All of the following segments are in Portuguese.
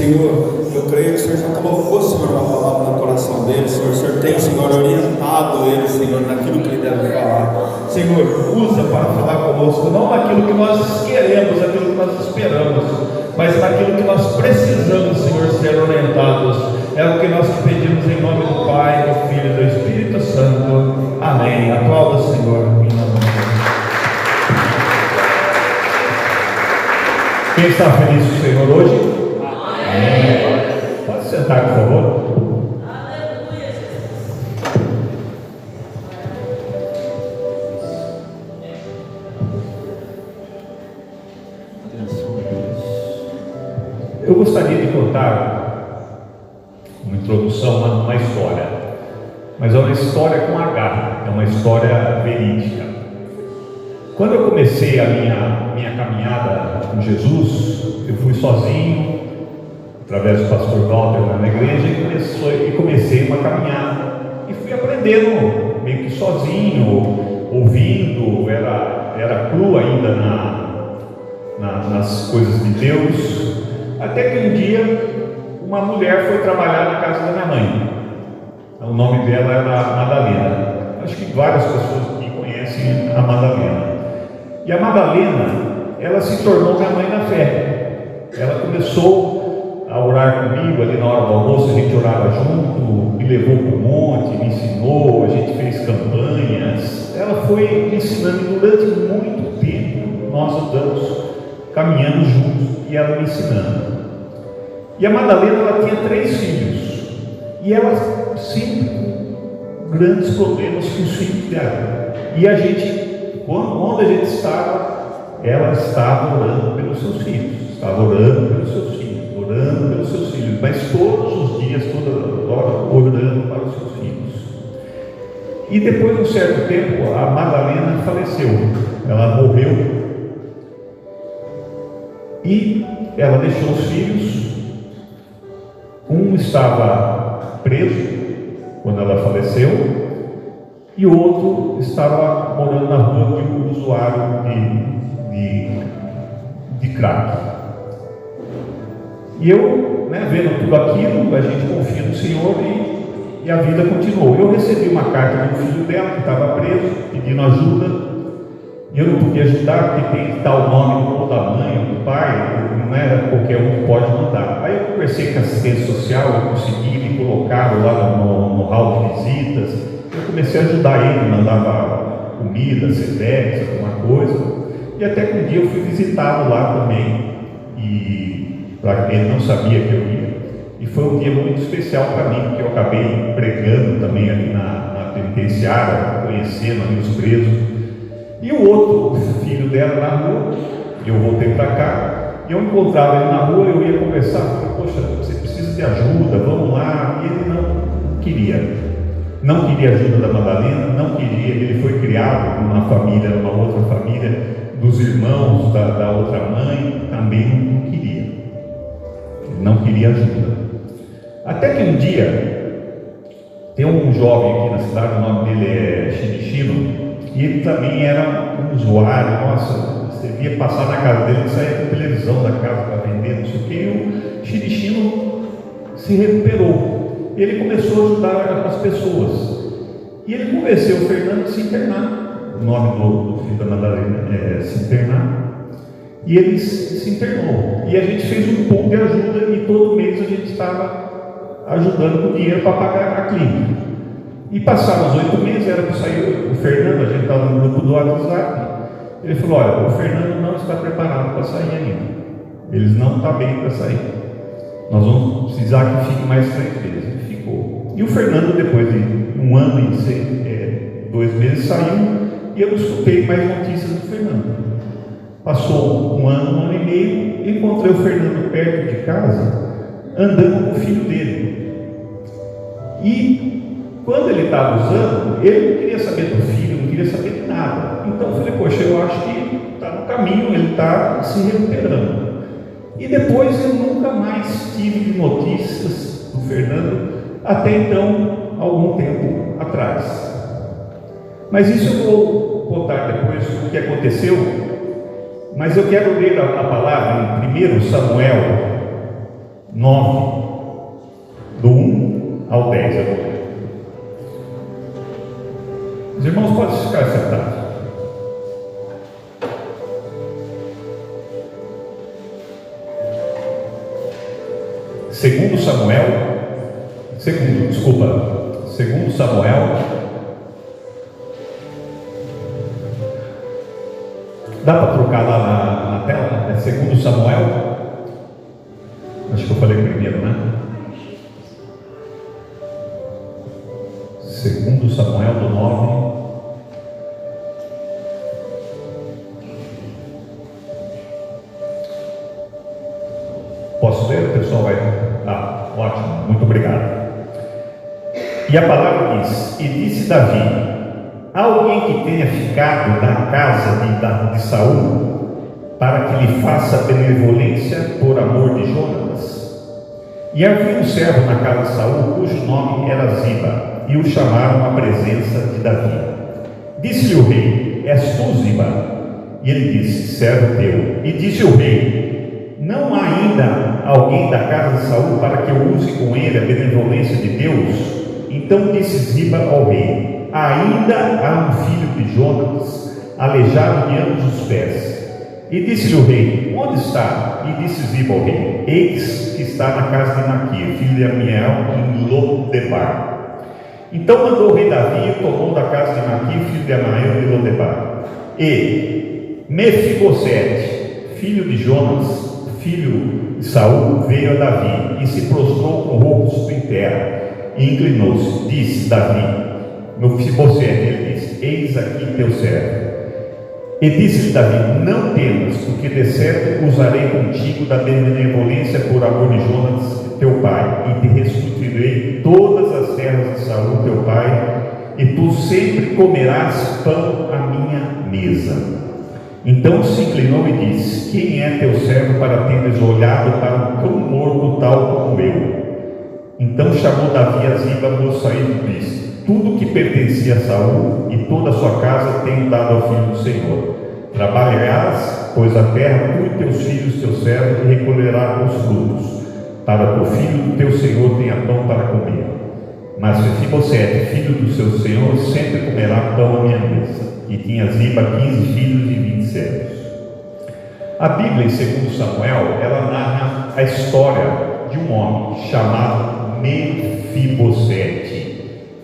Senhor, eu creio que o Senhor já colocou, Senhor, uma palavra no coração dele. Senhor, o Senhor tem, Senhor, orientado ele, Senhor, naquilo que ele deve falar. Senhor, usa para falar conosco, não naquilo que nós queremos, naquilo que nós esperamos, mas naquilo que nós precisamos, Senhor, ser orientados. É o que nós te pedimos em nome do Pai, do Filho e do Espírito Santo. Amém. Aplauda, Senhor, em nome de Jesus. Quem está feliz com o Senhor hoje? Amém. Pode sentar, por favor. Eu gostaria de contar uma introdução, uma história, mas é uma história com H, é uma história verídica. Quando eu comecei a minha caminhada com Jesus, eu fui sozinho, através do pastor Walter na igreja, e comecei uma caminhada, e fui aprendendo meio que sozinho, ouvindo, era cru ainda nas coisas de Deus, até que um dia uma mulher foi trabalhar na casa da minha mãe. O nome dela era Madalena. Acho que várias pessoas aqui conhecem a Madalena. E a Madalena, ela se tornou minha mãe na fé. Ela começou a orar comigo ali na hora do almoço, a gente orava junto, me levou para o monte, me ensinou, a gente fez campanhas. Ela foi me ensinando, e durante muito tempo nós andamos caminhando juntos e ela me ensinando. E a Madalena, ela tinha 3 filhos, e ela sempre com grandes problemas com os filhos dela. E a gente, onde a gente estava, ela estava orando pelos seus filhos, mas todos os dias, toda hora, orando para os seus filhos. E depois de um certo tempo, a Madalena faleceu, ela morreu, e ela deixou os filhos. Um estava preso quando ela faleceu, e o outro estava morando na rua de um usuário de crack. E eu, vendo tudo aquilo, a gente confia no Senhor e a vida continuou. Eu recebi uma carta do filho dela que estava preso, pedindo ajuda, e eu não podia ajudar porque tem que estar o nome da mãe ou do pai, não era qualquer um que pode mandar. Aí eu conversei com a assistência social, eu consegui me colocar lá no hall de visitas. Eu comecei a ajudar ele, mandava comida, CDs, alguma coisa. E até que um dia eu fui visitá-lo lá também, e ele não sabia que eu ia. E foi um dia muito especial para mim, porque eu acabei pregando também ali na penitenciária, conhecendo ali os presos. E o outro filho dela na rua, eu voltei para cá, e eu encontrava ele na rua, eu ia conversar, falei, poxa, você precisa de ajuda, vamos lá. E ele não queria ajuda da Madalena, não queria. Ele foi criado numa família, numa outra família, dos irmãos da outra mãe, também não queria. Ele não queria ajuda. Até que um dia, tem um jovem aqui na cidade, o nome dele é Chirichino, e ele também era um usuário. Nossa, você via passar na casa dele, saía com televisão da casa para vender, não sei o que, e o Chirichino se recuperou. Ele começou a ajudar as pessoas. E ele convenceu o Fernando a se internar. O nome do filho da Madalena é se internar. E ele se internou. E a gente fez um pouco de ajuda, e todo mês a gente estava ajudando com dinheiro para pagar a clínica. E passaram os 8 meses, era para sair o Fernando, a gente estava no grupo do WhatsApp. Ele falou, olha, o Fernando não está preparado para sair ainda. Eles não estão bem para sair. Nós vamos precisar que fique mais 3 meses. Ele ficou. E o Fernando, depois de 1 ano e 2 meses, saiu, e eu não escutei mais notícias do Fernando. Passou 1 ano e meio, encontrei o Fernando perto de casa, andando com o filho dele. E quando ele estava usando, ele não queria saber do filho, não queria saber de nada. Então eu falei, poxa, eu acho que está no caminho, ele está se recuperando. E depois eu nunca mais tive notícias do Fernando, até então, algum tempo atrás. Mas isso eu vou contar depois o que aconteceu. Mas eu quero ler a palavra em 1 Samuel 9, do 1 ao 10. Eu vou ler. Os irmãos podem ficar sentados. Segundo Samuel, dá para trocar lá na tela? É segundo Samuel, acho que eu falei primeiro, né? Segundo Samuel do 9. Posso ler? O pessoal vai... ótimo, muito obrigado. E a palavra diz: e disse Davi: há alguém que tenha ficado na casa de Saul, para que lhe faça benevolência por amor de Jonatas? E havia um servo na casa de Saul, cujo nome era Ziba, e o chamaram à presença de Davi. Disse-lhe o rei: és tu, Ziba? E ele disse: servo teu. E disse o rei: não há ainda alguém da casa de Saul para que eu use com ele a benevolência de Deus? Então disse Ziba ao rei: ainda há um filho de Jonatas, aleijado de ambos os pés. E disse-lhe o rei: onde está? E disse Ziba ao rei: eis que está na casa de Maquir, filho de Amiel, em Lodebar. Então mandou o rei Davi e tomou da casa de Maquir, filho de Amiel, de Lodebar. E Mefibosete, filho de Jonas, filho de Saul, veio a Davi e se prostrou com o rosto em terra e inclinou-se. Disse Davi: Mefibosete, ele disse: eis aqui teu servo. E disse-lhe Davi: não temas, porque de certo usarei contigo da benevolência por amor de Jonas teu pai, e te restituirei todas as terras de Saul teu pai, e tu sempre comerás pão à minha mesa. Então se inclinou e disse: quem é teu servo para teres olhado para um cão morto tal como eu? Então chamou Davi a Ziba, moço, e disse: tudo que pertencia a Saul e toda a sua casa tenho dado ao filho do Senhor. Trabalharás, pois a terra, tu e teus filhos, teus servos, e recolherás os frutos, para que o filho do teu Senhor tenha pão para comer. Mas Mefibosete, filho do seu Senhor, sempre comerá pão à minha mesa. E tinha Ziba 15 filhos e 20 servos. A Bíblia, em 2 Samuel, ela narra a história de um homem chamado Mefibosete,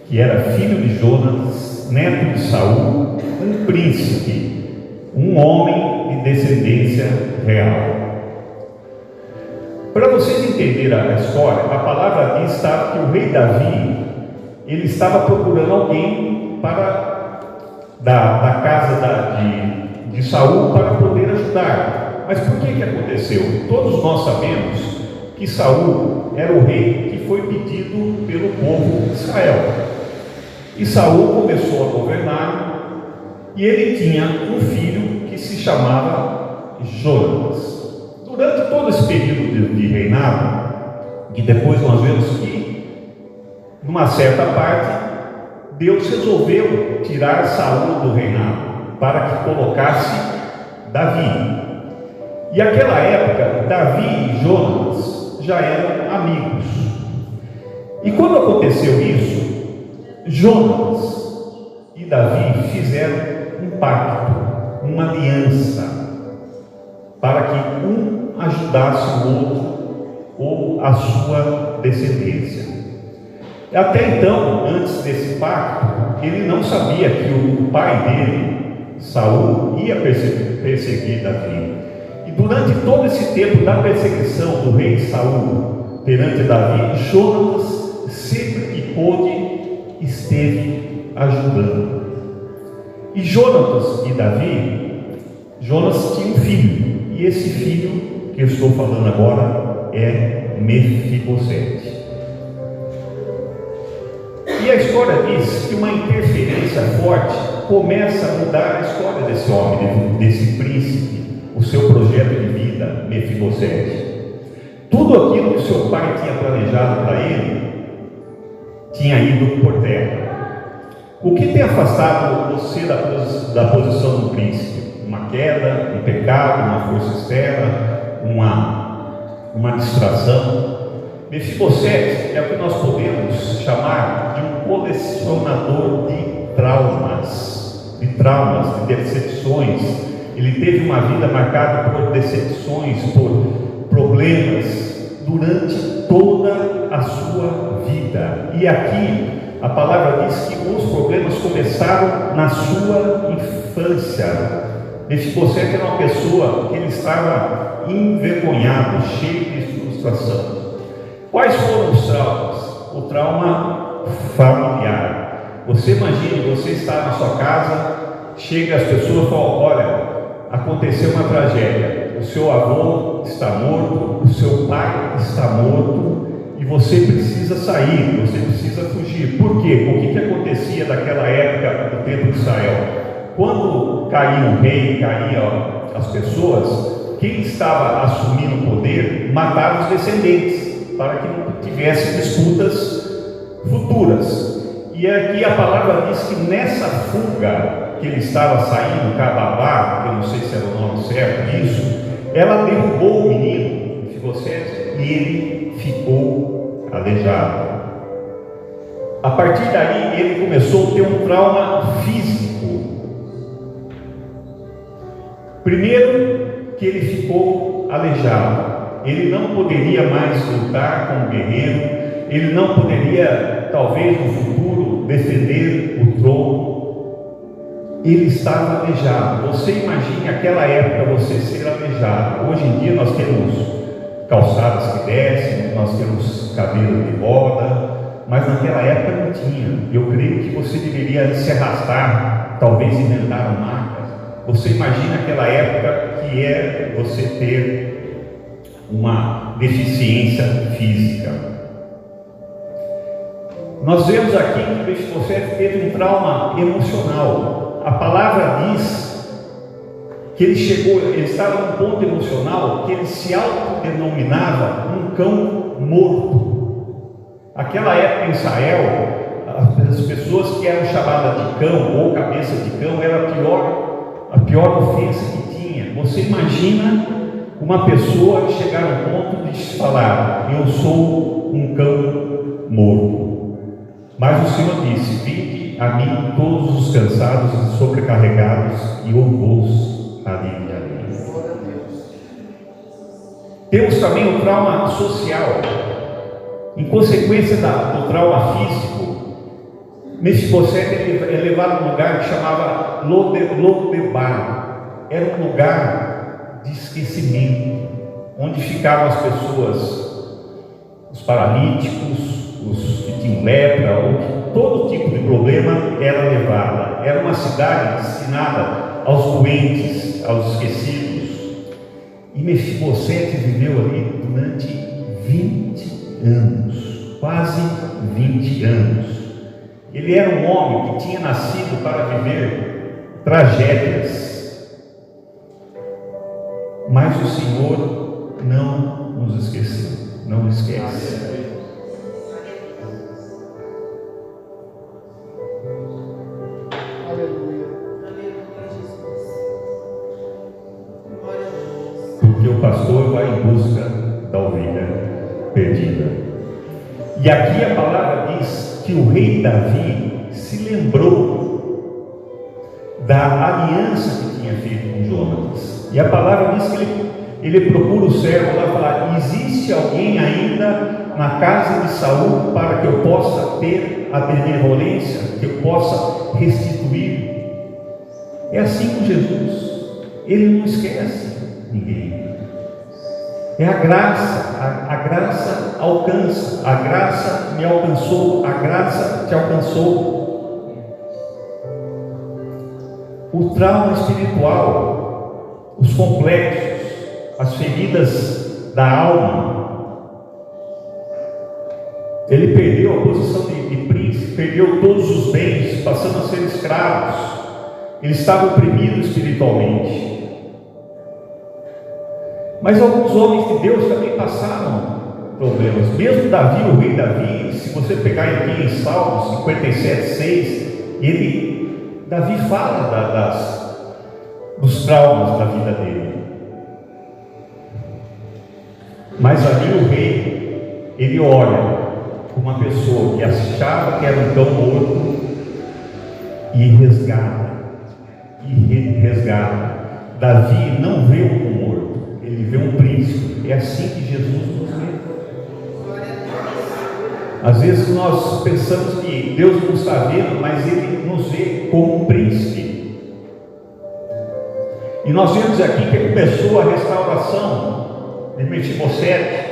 que era filho de Jonas, neto de Saul, um príncipe, um homem de descendência real. Para vocês entenderem a história, a palavra diz que o rei Davi, ele estava procurando alguém para da casa de Saul para poder ajudar. Mas por que aconteceu? Todos nós sabemos que Saul era o rei que foi pedido pelo povo de Israel. E Saul começou a governar, e ele tinha um filho que se chamava Jonatas. Durante todo esse período de reinado, e depois nós vemos que, numa certa parte, Deus resolveu tirar Saul do reinado, para que colocasse Davi. E naquela época, Davi e Jonatas já eram amigos. E quando aconteceu isso, Jonatas e Davi fizeram um pacto, uma aliança, para que um ajudasse o outro ou a sua descendência. Até então, antes desse pacto, ele não sabia que o pai dele, Saul, ia perseguir Davi. E durante todo esse tempo da perseguição do rei Saul perante Davi, Jonatas, sempre que pôde, esteve ajudando. E Jonatas e Davi, Jonas tinha um filho, e esse filho que eu estou falando agora é Mefibosete. E a história diz que uma interferência forte começa a mudar a história desse homem, desse príncipe, o seu projeto de vida, Mefibosete. Tudo aquilo que seu pai tinha planejado para ele tinha ido por terra. O que tem afastado você da posição do príncipe? Uma queda, um pecado, uma força externa, uma distração? Mefibosete é o que nós podemos chamar de um colecionador de traumas, de decepções. Ele teve uma vida marcada por decepções, por problemas durante toda a sua vida. E aqui a palavra diz que os problemas começaram na sua infância. Mefibosete era uma pessoa que ele estava envergonhado, cheio de frustração. Quais foram os traumas? O trauma familiar. Você imagine, você está na sua casa, chega as pessoas e falam: olha, aconteceu uma tragédia, o seu avô está morto, o seu pai está morto, e você precisa sair, você precisa fugir. Por quê? O que acontecia naquela época do tempo de Israel? Quando caía o rei, caíam as pessoas, quem estava assumindo o poder matava os descendentes, para que não tivesse disputas futuras. E aqui a palavra diz que nessa fuga que ele estava saindo, Cababá, que eu não sei se era o nome certo disso, ela derrubou o menino, Mefibosete, e ele ficou aleijado. A partir daí ele começou a ter um trauma físico. Primeiro, que ele ficou aleijado. Ele não poderia mais lutar como guerreiro, ele não poderia, talvez no futuro, defender o trono. Ele estava aleijado. Você imagine aquela época você ser aleijado. Hoje em dia nós temos calçadas que descem, nós temos cadeira de roda, mas naquela época não tinha. Eu creio que você deveria se arrastar, talvez inventaram marcas. Você imagina aquela época que é você ter uma deficiência física. Nós vemos aqui que Mefibosete teve um trauma emocional. A palavra diz que ele estava num ponto emocional que ele se autodenominava um cão morto. Aquela época em Israel, as pessoas que eram chamadas de cão ou cabeça de cão era a pior ofensa que tinha. Você imagina uma pessoa chegar ao ponto de falar: eu sou um cão morto. Mas o Senhor disse: vinde a mim todos os cansados e sobrecarregados, e eu vos aliviarei. Temos também o trauma social. Em consequência do trauma físico, Mefibosete é levado a um lugar que chamava Lodebar. Era um lugar de esquecimento, onde ficavam as pessoas, os paralíticos, os que tinham lepra, todo tipo de problema era levada. Era uma cidade destinada aos doentes, aos esquecidos. E Mefibosete viveu ali durante 20 anos, quase 20 anos. Ele era um homem que tinha nascido para viver tragédias. Mas o Senhor não nos esqueceu, não esquece. Porque o pastor vai em busca da ovelha perdida. E aqui a palavra diz que o rei Davi se lembrou da aliança que tinha feito com Jonatas. E a palavra diz que ele procura o servo lá e fala: existe alguém ainda na casa de Saul para que eu possa ter a benevolência, que eu possa restituir? É assim com Jesus. Ele não esquece ninguém. É a graça alcança, a graça me alcançou, a graça te alcançou. O trauma espiritual, os complexos, as feridas da alma. Ele perdeu a posição de príncipe, perdeu todos os bens, passando a ser escravos. Ele estava oprimido espiritualmente. Mas alguns homens de Deus também passaram problemas. Mesmo Davi, o rei Davi, se você pegar aqui em Salmos 57:6, Davi fala dos traumas da vida dele. Mas ali o rei, ele olha uma pessoa que achava que era um cão morto e resgata. Davi não vê um cão morto, ele vê um príncipe. É assim que Jesus nos vê. Às vezes nós pensamos que Deus não está vendo, mas Ele nos vê como um príncipe. E nós vemos aqui que começou a restauração de Mefibosete.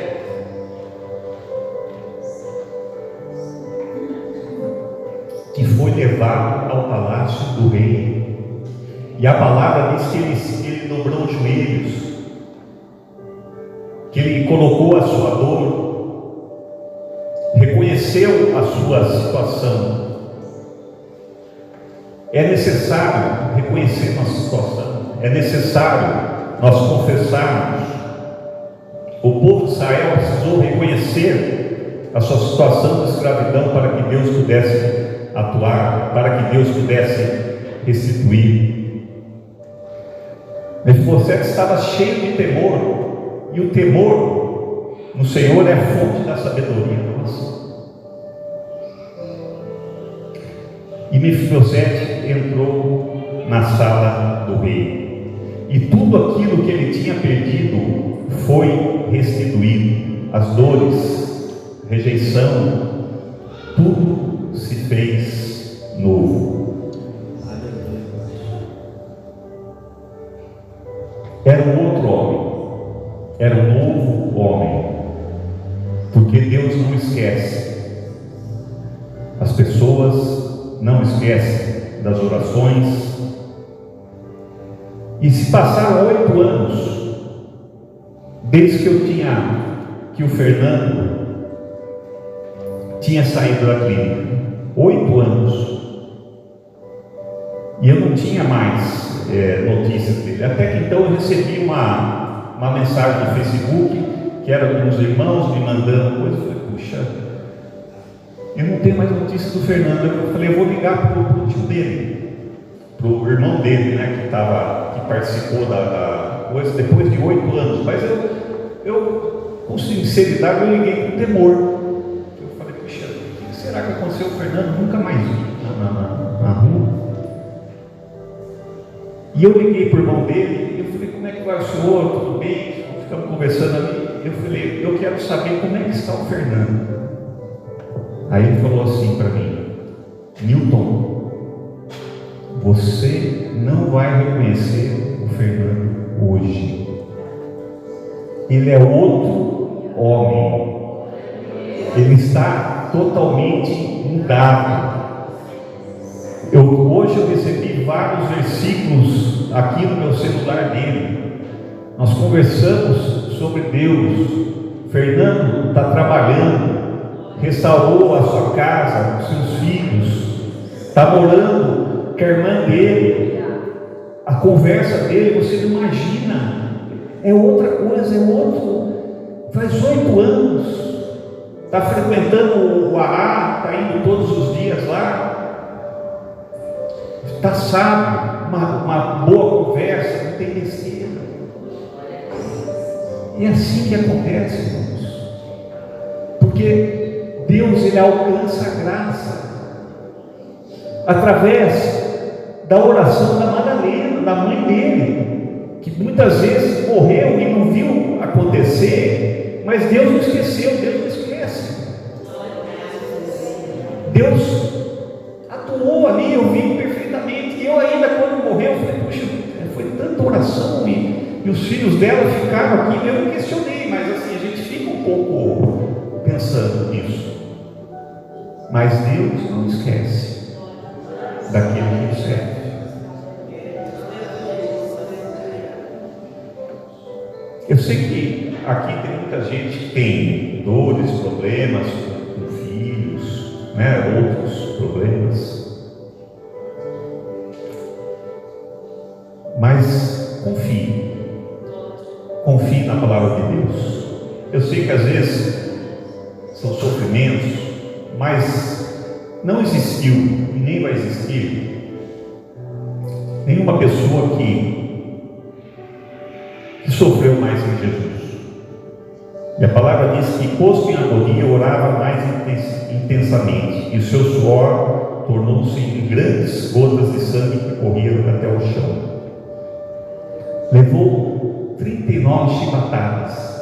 Que foi levado ao palácio do rei. E a palavra diz que ele dobrou os joelhos, que ele colocou a sua dor, reconheceu a sua situação. É necessário reconhecer nossa situação, é necessário nós confessarmos. O povo de Israel precisou reconhecer a sua situação de escravidão para que Deus pudesse atuar, para que Deus pudesse restituir. Mefibosete estava cheio de temor, e o temor no Senhor é a fonte da sabedoria nossa. E Mefibosete entrou na sala do rei, e tudo aquilo que ele tinha perdido foi restituído. As dores, rejeição, tudo se fez novo. Era um outro homem, era um novo homem, porque Deus não esquece. As pessoas não esquecem das orações. E se passaram 8 anos desde que o Fernando tinha saído da clínica. 8 anos. E eu não tinha mais notícias dele. Até que então eu recebi uma mensagem no Facebook, que era de uns irmãos me mandando coisas. Eu falei, puxa, eu não tenho mais notícias do Fernando. Eu falei, eu vou ligar para o tio dele, para o irmão dele, né, que participou da coisa depois de 8 anos. Mas eu com sinceridade, eu liguei com temor. Eu falei, puxa, o que será que aconteceu com o Fernando? Nunca mais vi na rua. E eu liguei para o irmão dele, eu falei, como é que vai o senhor? Tudo bem? Ficamos conversando ali. Eu falei, eu quero saber como é que está o Fernando. Aí ele falou assim para mim, Newton, você não vai reconhecer o Fernando hoje. Ele é outro homem. Ele está totalmente mudado. Hoje eu recebi vários versículos aqui no meu celular dele. Nós conversamos sobre Deus. Fernando está trabalhando, restaurou a sua casa, os seus filhos, está morando com a irmã dele. A conversa dele, você não imagina, é outra coisa, é outro. Faz 8 anos, está frequentando o AA, está indo todos os dias lá. Está sábio, uma boa conversa, não tem besteira. E é assim que acontece, irmãos. Porque Deus, Ele alcança a graça através da oração da Madalena, da mãe dele, que muitas vezes morreu e não viu acontecer, mas Deus não esqueceu, Deus não esquece. Deus atuou ali, eu vi perfeitamente. E eu ainda, quando morreu, eu falei, puxa, foi tanta oração e os filhos dela ficaram aqui. Eu não questionei, mas assim, a gente fica um pouco pensando nisso. Mas Deus não esquece daquele que serve. Eu sei que aqui tem muita gente que tem dores, problemas com filhos, né, outros problemas. Mas confie na palavra de Deus. Eu sei que às vezes são sofrimentos, mas não existiu e nem vai existir nenhuma pessoa que sofreu mais em Jesus. E a palavra diz que, posto em agonia, orava mais intensamente, e o seu suor tornou-se em grandes gotas de sangue que corriam até o chão. Levou 39 chibatadas.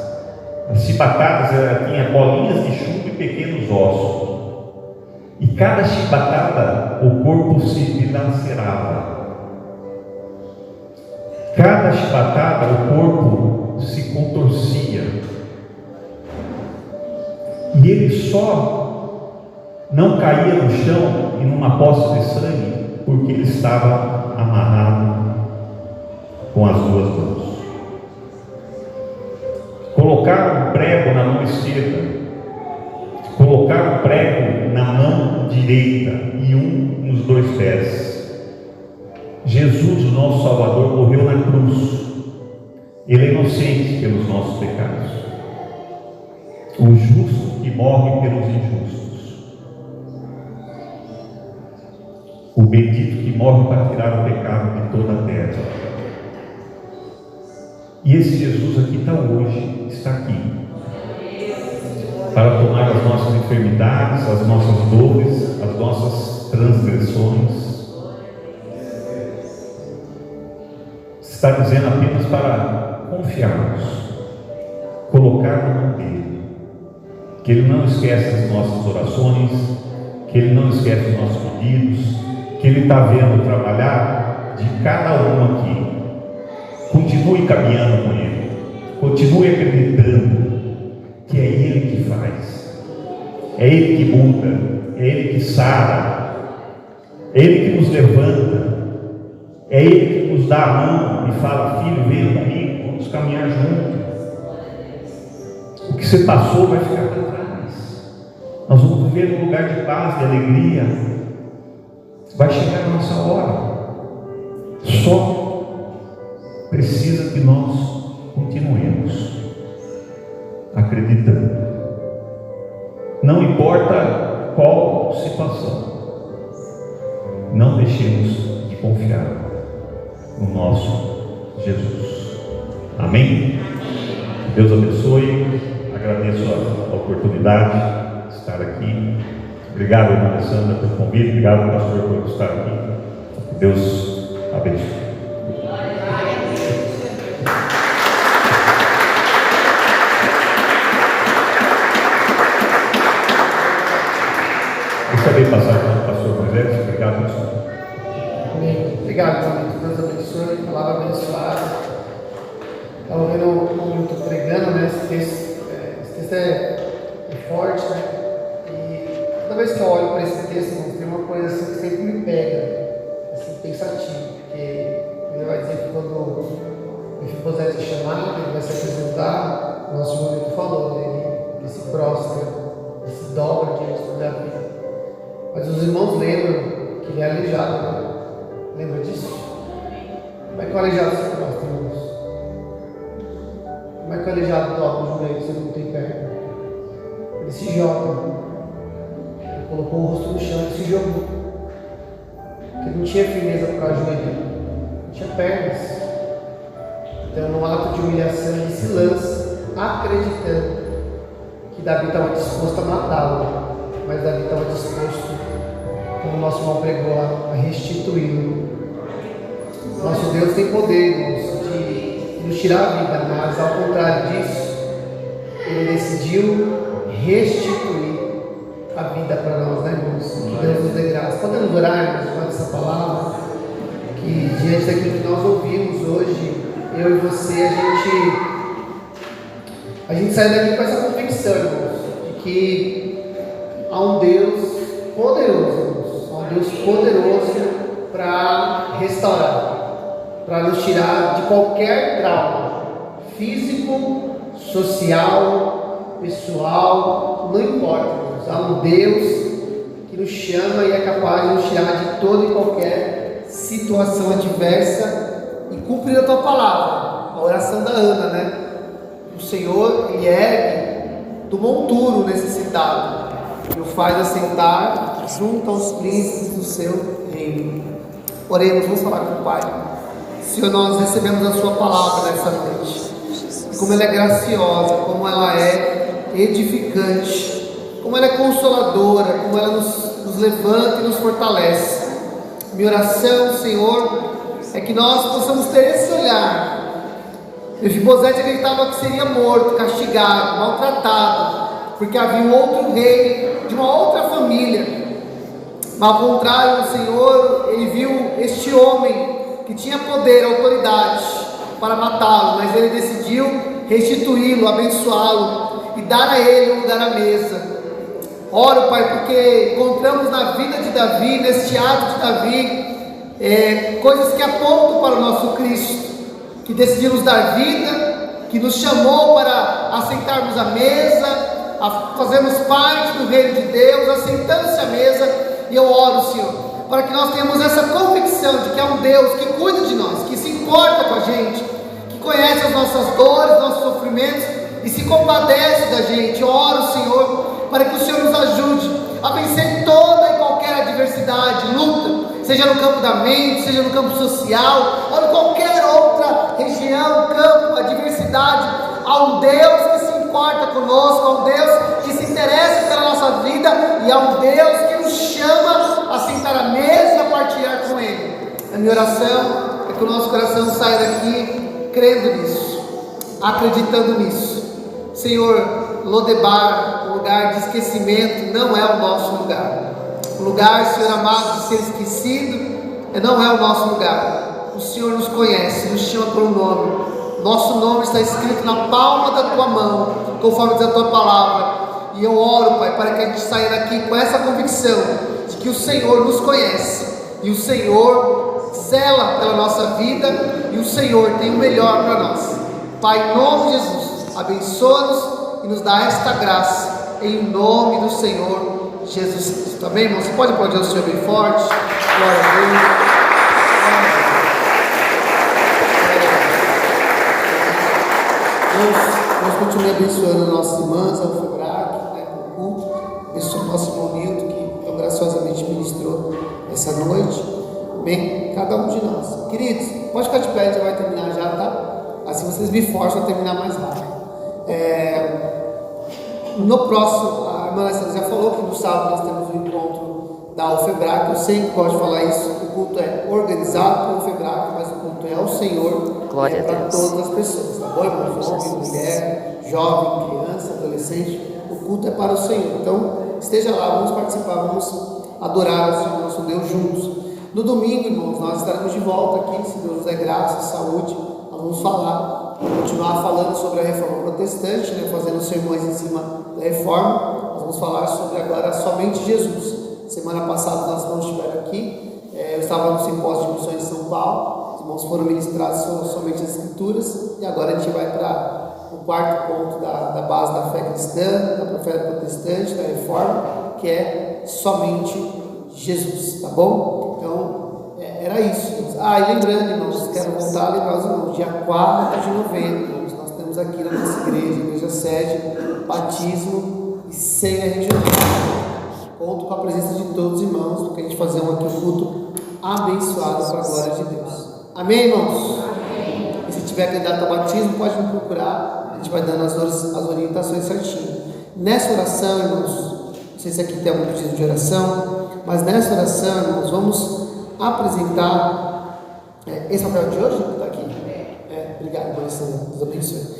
As chibatadas tinham bolinhas de chumbo e pequenos ossos. E cada chibatada, o corpo se dilacerava. Cada chibatada, o corpo se contorcia. E ele só não caía no chão e numa poça de sangue porque ele estava amarrado com as duas mãos. Colocaram um prego na mão esquerda, colocaram um prego na mão direita e um nos dois pés. Jesus, o nosso Salvador, morreu na cruz. Ele é inocente pelos nossos pecados. O justo que morre pelos injustos. O bendito que morre para tirar o pecado de toda a terra. E esse Jesus aqui está hoje, está aqui, para tomar as nossas enfermidades, as nossas dores, as nossas transgressões. Está dizendo apenas para confiarmos, colocar na mão dele, que ele não esquece as nossas orações, que ele não esquece os nossos pedidos, que ele está vendo trabalhar de cada um aqui. Continue caminhando com ele, continue acreditando que é ele que faz, é ele que muda, é ele que sara, é ele que nos levanta, é ele que nos dá a mão e fala: filho, venha comigo, vamos caminhar juntos. O que você passou vai ficar para trás. Nós vamos viver num lugar de paz, de alegria. Vai chegar a nossa hora. Só precisa que nós continuemos acreditando. Não importa qual situação, não deixemos de confiar no nosso Jesus. Amém? Deus abençoe. Agradeço a oportunidade de estar aqui. Obrigado, irmã Alessandra, pelo convite. Obrigado, pastor, por estar aqui. Deus abençoe. Gostaria de passar para o pastor Moisés. Obrigado, pastor. Amém. Obrigado, também. Deus abençoe. Palavra abençoada. Estava ouvindo muito pregando, né? Esse texto é forte, né? E toda vez que eu olho para esse texto, tem uma coisa assim que sempre me pega, assim, pensativo. Porque ele vai dizer que quando o Mefibosete é chamado, ele vai se apresentar, o nosso momento falou, né? Ele se prostra, ele se dobra diante de Davi. Mas os irmãos lembram que ele é aleijado, né? Lembra disso? Como é que o aleijado se prostra, irmãos? Como é que o aleijado dobra o joelho se ele não tem perna? Ele se joga. Ele colocou o rosto no chão e se jogou. Porque ele não tinha firmeza para ajoelhar. Não tinha pernas. Então, num ato de humilhação, ele se lança, acreditando que Davi estava disposto a matá-lo. Mas Davi estava disposto, como o nosso irmão pregou, a restituí-lo. Nosso Deus tem poder, irmãos, de nos tirar a vida, mas ao contrário disso, Ele decidiu restituir a vida para nós, né, irmãos? Que Deus nos dê graça. Podemos orar, irmãos, com essa palavra, que diante daquilo que nós ouvimos hoje, eu e você, a gente sai daqui com essa convicção, irmãos, de que há um Deus poderoso, irmãos, há um Deus poderoso para restaurar, para nos tirar de qualquer trauma físico, social, pessoal, não importa, irmãos. Há um Deus que nos chama e é capaz de nos tirar de toda e qualquer situação adversa e cumprir a tua palavra, a oração da Ana, né? O Senhor, Ele ergue do monturo necessitado e o faz assentar junto aos príncipes do seu reino. Oremos, vamos falar com o Pai. Senhor, nós recebemos a sua palavra nessa noite. como ela é graciosa, como ela é edificante, como ela é consoladora, como ela nos levanta e nos fortalece. Minha oração, Senhor, é que nós possamos ter esse olhar. Mefibosete acreditava que seria morto, castigado, maltratado, porque havia um outro rei de uma outra família. Mas ao contrário, o Senhor, ele viu este homem que tinha poder, autoridade para matá-lo, mas ele decidiu restituí-lo, abençoá-lo e dar a ele um lugar à mesa. Oro, Pai, porque encontramos na vida de Davi, neste ato de Davi, coisas que apontam para o nosso Cristo, que decidiu nos dar vida, que nos chamou para aceitarmos a mesa, a fazermos parte do reino de Deus, assentando-se à mesa. E eu oro, Senhor, para que nós tenhamos essa convicção de que é um Deus que cuida de nós, que se importa com a gente, que conhece as nossas dores, nossos sofrimentos e se compadece da gente. Eu oro, Senhor, para que o Senhor nos ajude a vencer toda e qualquer adversidade, luta, seja no campo da mente, seja no campo social, ou em qualquer outra região, campo, adversidade. Há um Deus que se importa conosco, há um Deus que se interessa pela nossa vida, e há um Deus que nos chama a sentar à mesa e a partilhar com Ele. A minha oração é que o nosso coração saia daqui crendo nisso, acreditando nisso. Senhor, Lodebar, o lugar de esquecimento, não é o nosso lugar. O lugar, Senhor amado, de ser esquecido, não é o nosso lugar. O Senhor nos conhece, nos chama pelo nome. Nosso nome está escrito na palma da tua mão, conforme diz a tua palavra. E eu oro, Pai, para que a gente saia daqui com essa convicção de que o Senhor nos conhece e o Senhor zela pela nossa vida e o Senhor tem o melhor para nós. Pai, em nome de Jesus, abençoa-nos e nos dá esta graça, em nome do Senhor Jesus Cristo. Amém, irmão? Você pode aplaudir o Senhor bem forte? Glória a Deus. Deus continue abençoando nossas irmãs, ao Febrac, com o culto. Abençoe o nosso irmão Nilton, que tão graciosamente ministrou essa noite. Amém? Cada um de nós. Queridos, pode ficar de pé, a gente vai terminar já, tá? Assim vocês me forçam a terminar mais rápido. No próximo, a irmã Alessandra já falou que no sábado nós temos um encontro da UFEBRAC. Eu sempre gosto de falar isso. O culto é organizado pelo UFEBRAC, mas o culto é ao Senhor. Glória a Deus. Para todas as pessoas, tá bom, irmão? Homem, mulher, jovem, criança, adolescente. O culto é para o Senhor. Então, esteja lá, vamos participar, vamos adorar o Senhor, nosso Deus, juntos. No domingo, irmãos, nós estaremos de volta aqui, se Deus nos der graça, saúde. Nós vamos continuar falando sobre a reforma protestante, né, fazendo sermões em cima da reforma. Nós vamos falar sobre agora somente Jesus. Semana passada nós não estiveram aqui, eu estava no simpósio de missões em São Paulo, os irmãos foram ministrados somente as escrituras, e agora a gente vai para o quarto ponto da base da fé cristã, da fé protestante, da reforma, que é somente Jesus, tá bom? Então, era isso. E lembrando, irmãos, quero voltar a lembrar os irmãos, dia 4 de novembro, irmãos, nós temos aqui na nossa igreja sede, batismo e ceia regional. Conto com a presença de todos os irmãos, porque a gente fazer aqui um culto abençoado para a glória de Deus. Amém, irmãos? Amém. E se tiver candidato a batismo, pode me procurar, a gente vai dando as orientações certinho. Nessa oração, irmãos, não sei se aqui tem algum pedido de oração, mas nessa oração, irmãos, vamos apresentar esse papel de hoje que está aqui. Obrigado, Alessandra, Deus abençoe.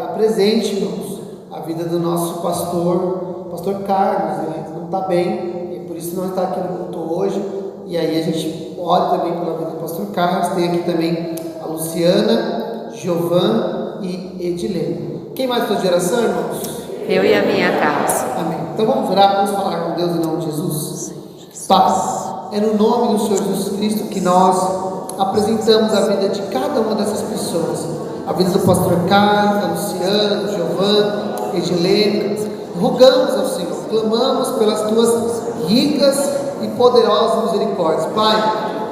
Apresente, irmãos, a vida do nosso pastor Carlos. Ele não está bem, e por isso não está aqui no culto hoje. E aí a gente ora também pela vida do pastor Carlos. Tem aqui também a Luciana, Giovan e Edilene. Quem mais faz de oração, irmãos? Eu e a minha casa. Amém. Então vamos orar, vamos falar com Deus em nome de Jesus. Paz. É no nome do Senhor Jesus Cristo que nós apresentamos a vida de cada uma dessas pessoas. A vida do pastor Carlos, da Luciana, do Giovan, Edilene. Rogamos ao Senhor, clamamos pelas tuas ricas e poderosas misericórdias. Pai,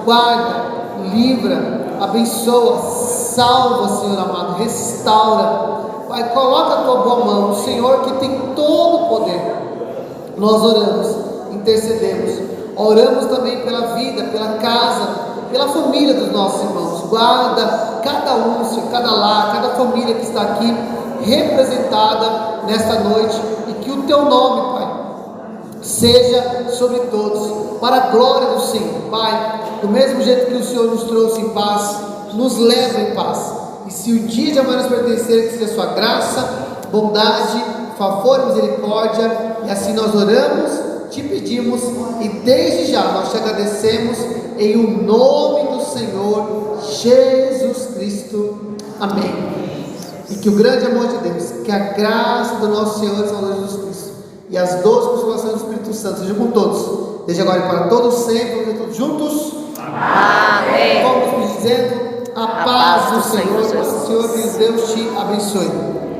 guarda, livra, abençoa, salva, Senhor amado, restaura. Pai, coloca a tua boa mão, o Senhor que tem todo o poder. Nós oramos, intercedemos, oramos também pela vida, pela casa, pela família dos nossos irmãos. Guarda cada úncia, cada lar, cada família que está aqui representada nesta noite, e que o teu nome, Pai, seja sobre todos, para a glória do Senhor. Pai, do mesmo jeito que o Senhor nos trouxe em paz, nos leva em paz. E se o dia de amanhã nos pertencer, que seja sua graça, bondade, favor e misericórdia. E assim nós oramos, te pedimos e desde já nós te agradecemos em o nome do Senhor Jesus Cristo. Amém. E que o grande amor de Deus, que a graça do nosso Senhor e Salvador Jesus Cristo e as doces consolações do Espírito Santo sejam com todos, desde agora e para todos sempre. Vamos todos juntos. Amém. Vamos dizendo: a paz do Senhor, o Senhor e Deus te abençoe.